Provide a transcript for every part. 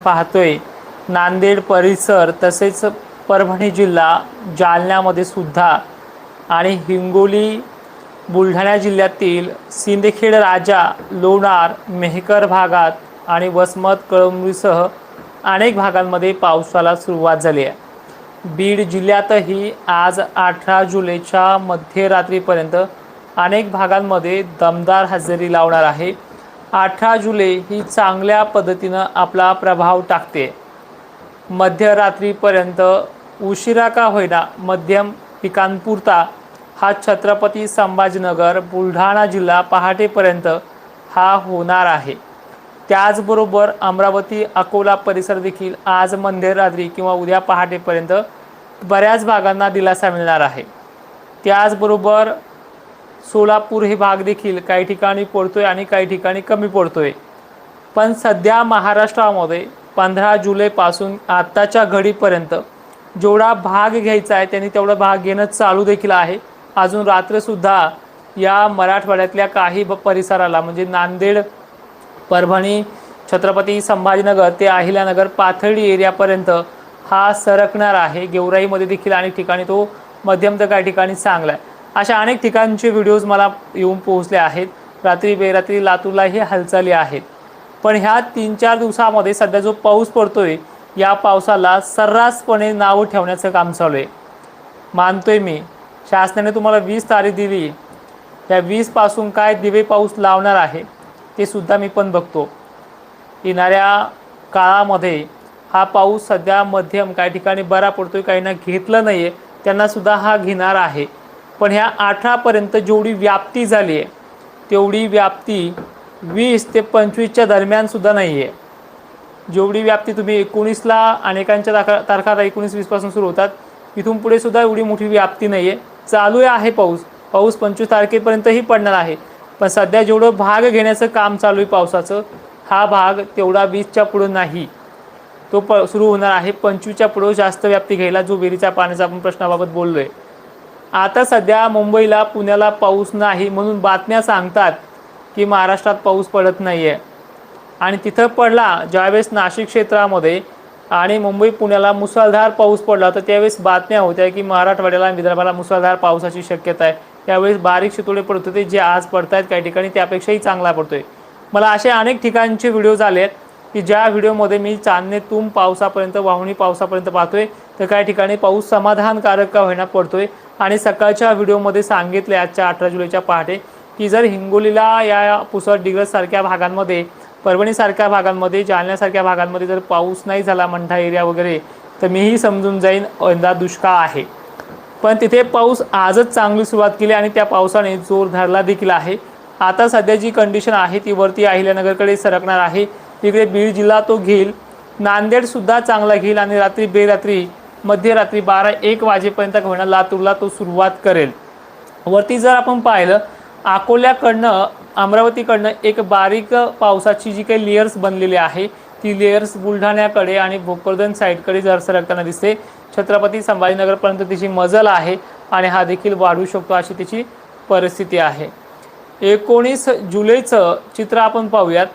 पाहतोय नांदेड परिसर तसेच परभणी जिल्हा जालन्यामध्ये सुद्धा आणि हिंगोली बुलढाणा जिल्ह्यातील सिंदखेड राजा लोणार मेहकर भागात आणि वसमत कळमनुरीसह अनेक भागांमध्ये पावसाला सुरुवात झाली आहे। बीड जिल्ह्यातही आज 18 जुलैच्या मध्यरात्रीपर्यंत अनेक भागांमध्ये दमदार हजेरी लावणार आहे। 18 जुलै ही चांगल्या पद्धतीनं आपला प्रभाव टाकते। मध्यरात्रीपर्यंत उशिरा का होईना मध्यम पिकांपुरता हा छत्रपती संभाजीनगर बुलढाणा जिल्हा पहाटेपर्यंत हा होणार आहे। त्याचबरोबर अमरावती अकोला परिसर देखील आज मध्यरात्री किंवा उद्या पहाटेपर्यंत बऱ्याच भागांना दिलासा मिळणार आहे। त्याचबरोबर सोलापूर हे भाग देखील काही ठिकाणी पडतोय आणि काही ठिकाणी कमी पडतोय। पण सध्या महाराष्ट्रामध्ये 15 जुलैपासून आताच्या घडीपर्यंत जेवढा भाग घ्यायचा आहे त्यांनी तेवढा भाग घेणं चालू देखील आहे। अजून रात्रसुद्धा या मराठवाड्यातल्या काही परिसराला म्हणजे नांदेड परभणी छत्रपती संभाजीनगर ते अहिल्यानगर पाथर्डी एरियापर्यंत हा सरकणार आहे। गेवराईमध्ये देखील अनेक ठिकाणी तो मध्यम तर काही ठिकाणी चांगला आहे। अशा अनेक ठिकाणचे व्हिडिओज मला येऊन पोहोचले आहेत। रात्री बेरात्री लातूरलाही हालचाली आहेत। पण ह्या 3-4 दिवसामध्ये सध्या जो पाऊस पडतोय या पावसाला सर्रासपणे नाव ठेवण्याचं काम चालू आहे। मानतोय मी शासनाने तुम्हाला 20 तारीख दिली, या 20 पासून काय दिवे पाऊस लावणार आहे ते सुद्धा मी पण बघतो। येणाऱ्या काळामध्ये हा पाऊस सध्या मध्यम काही ठिकाणी बरा पडतोय, काहींना घेतलं नाहीये त्यांना सुद्धा हा घेणार आहे। पण ह्या 18 पर्यंत जेवढी व्याप्ती झाली आहे तेवढी व्याप्ती 20 ते 25च्या दरम्यान सुद्धा नाही आहे। जेवढी व्याप्ती तुम्ही 19ला अनेकांच्या तारखा 19-20 पासून सुरू होतात, इथून पुढे सुद्धा एवढी मोठी व्याप्ती नाही आहे। चालू आहे पाऊस 25 तारखेपर्यंतही पडणार आहे। पण सध्या जेवढं भाग घेण्याचं काम चालू आहे पावसाचं, हा भाग तेवढा 20च्या पुढे नाही, तो सुरू होणार आहे 25च्या पुढे जास्त व्याप्ती घ्यायला, जो विहिरीच्या पाण्याचा आपण प्रश्नाबाबत बोललोय। आता सध्या मुंबईला पुण्याला पाऊस नाही म्हणून बातम्या सांगतात की महाराष्ट्रात पाऊस पडत नाहीये, आणि तिथं पडला ज्यावेळेस नाशिक क्षेत्रामध्ये आणि मुंबई पुण्याला मुसळधार पाऊस पडला तर त्यावेळेस बातम्या होत्या की मराठवाड्याला आणि विदर्भाला मुसळधार पावसाची शक्यता आहे। त्यावेळेस बारीक शितोडे पडत होते, जे आज पडतायत काही ठिकाणी त्यापेक्षाही चांगला पडतोय। मला असे अनेक ठिकाणचे व्हिडिओज आले आहेत की ज्या व्हिडिओमध्ये मी चांदणेतून पावसापर्यंत वाहुणी पावसापर्यंत पाहतोय, तर काही ठिकाणी पाऊस समाधानकारक का होईना पडतोय। आणि सकाळच्या व्हिडिओमध्ये सांगितले आजच्या 18 जुलैच्या पहाटे की जर हिंगोलीला या पुसद डिग्रज सारख्या भागांमध्ये, परभणीसारख्या भागांमध्ये, जालन्यासारख्या भागांमध्ये जर पाऊस नाही झाला मंठा एरिया वगैरे, तर मीही समजून जाईन यंदा दुष्काळ आहे। पण तिथे पाऊस आजच चांगली सुरुवात केली आणि त्या पावसाने जोर धरला देखील आहे। आता सध्या जी कंडिशन आहे ती वरती अहिल्यानगरकडे सरकणार आहे, तिकडे बीड जिल्हा तो घेईल, नांदेड सुद्धा चांगला घेईल आणि रात्री बेरात्री मध्यरात्री 12-1 वाजेपर्यंत होणार लातूरला तो सुरुवात करेल। वरती जर आपण पाहिलं अकोल्याकडनं अमरावतीकडनं एक बारीक पावसाची जी काही लेयर्स बनलेली आहे ती लेयर्स बुलढाण्याकडे आणि भोकरदन साईडकडे जर सरकताना दिसते। छत्रपती संभाजीनगरपर्यंत तिची मजल आहे आणि हा देखील वाढू शकतो अशी तिची परिस्थिती आहे। 19 जुलैचं चित्र आपण पाहूयात।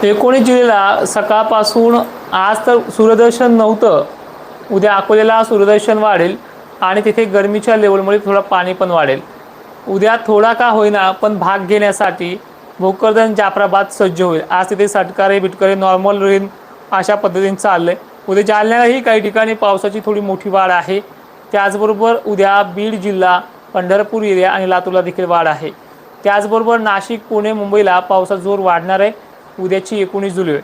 19 जुलैला सकाळपासून आज तर सूर्यदर्शन नव्हतं, उद्या अकोल्याला सूर्यदर्शन वाढेल आणि तिथे गरमीच्या लेवलमुळे थोडा पाणी पण वाढेल। उद्या थोडा का होईना पण भाग घेण्यासाठी भोकरदन जाफराबाद सज्ज होईल। आज तिथे सटकारे बिटकारे नॉर्मल रेन अशा पद्धतीने चाललंय। उद्या जालन्यालाही काही ठिकाणी पावसाची थोडी मोठी वाढ आहे। त्याचबरोबर उद्या बीड जिल्हा, पंढरपूर एरिया आणि लातूरला देखील वाढ आहे। त्याचबरोबर नाशिक, पुणे, मुंबईला पावसाचा जोर वाढणार आहे उद्याची 19 जुलै,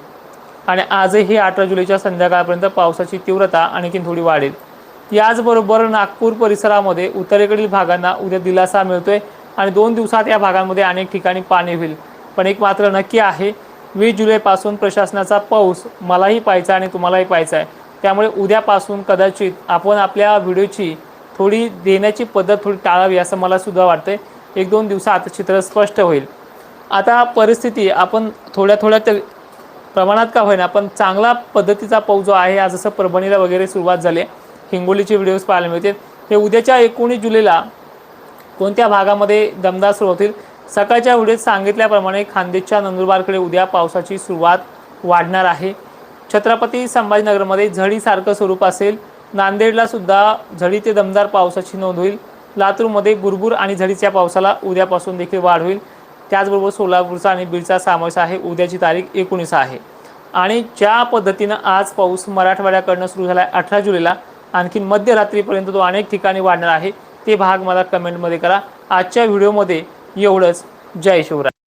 आणि आजही 18 जुलैच्या संध्याकाळपर्यंत पावसाची तीव्रता आणखीन थोडी वाढेल। याचबरोबर नागपूर परिसरामध्ये उत्तरेकडील भागांना उद्या दिलासा मिळतोय आणि 2 दिवसात या भागांमध्ये अनेक ठिकाणी पाणी होईल। पण एक मात्र नक्की आहे, 20 जुलैपासून प्रशासनाचा पाऊस मलाही पाहायचा आणि तुम्हालाही पाहायचा आहे। त्यामुळे उद्यापासून कदाचित आपण आपल्या व्हिडिओची थोडी देण्याची पद्धत थोडी टाळावी असं मला सुद्धा वाटतंय। 1-2 दिवसात चित्र स्पष्ट होईल। आता परिस्थिती आपण थोड्या प्रमाणात का होईना पण चांगला पद्धतीचा पाऊस जो आहे, आज जसं परभणीला वगैरे सुरुवात झाली, हिंगोलीचे व्हिडिओज पाहायला मिळतील। हे उद्याच्या 19 जुलैला कोणत्या भागामध्ये दमदार सुरू होतील सकाळच्या व्हिडिओत सांगितल्याप्रमाणे खान्देशच्या नंदुरबारकडे उद्या पावसाची सुरुवात वाढणार आहे। छत्रपती संभाजीनगरमध्ये झडीसारखं स्वरूप असेल। नांदेडला सुद्धा झडी ते दमदार पावसाची नोंद होईल। लातूरमध्ये बुरबुर आणि झडीच्या पावसाला उद्यापासून देखील वाढ होईल। त्याचबरोबर सोलापूरचा आणि बीडचा समावेश आहे। उद्याची तारीख 19 आहे आणि ज्या पद्धतीने आज पाऊस मराठवाड्याकडून सुरू झाला आहे 18 जुलैला, आणखी मध्यरात्रीपर्यंत तो अनेक ठिकाणी वाढणार आहे। ते भाग मला कमेंटमध्ये करा। आजच्या व्हिडिओमध्ये एवढंच। जय शिवराय।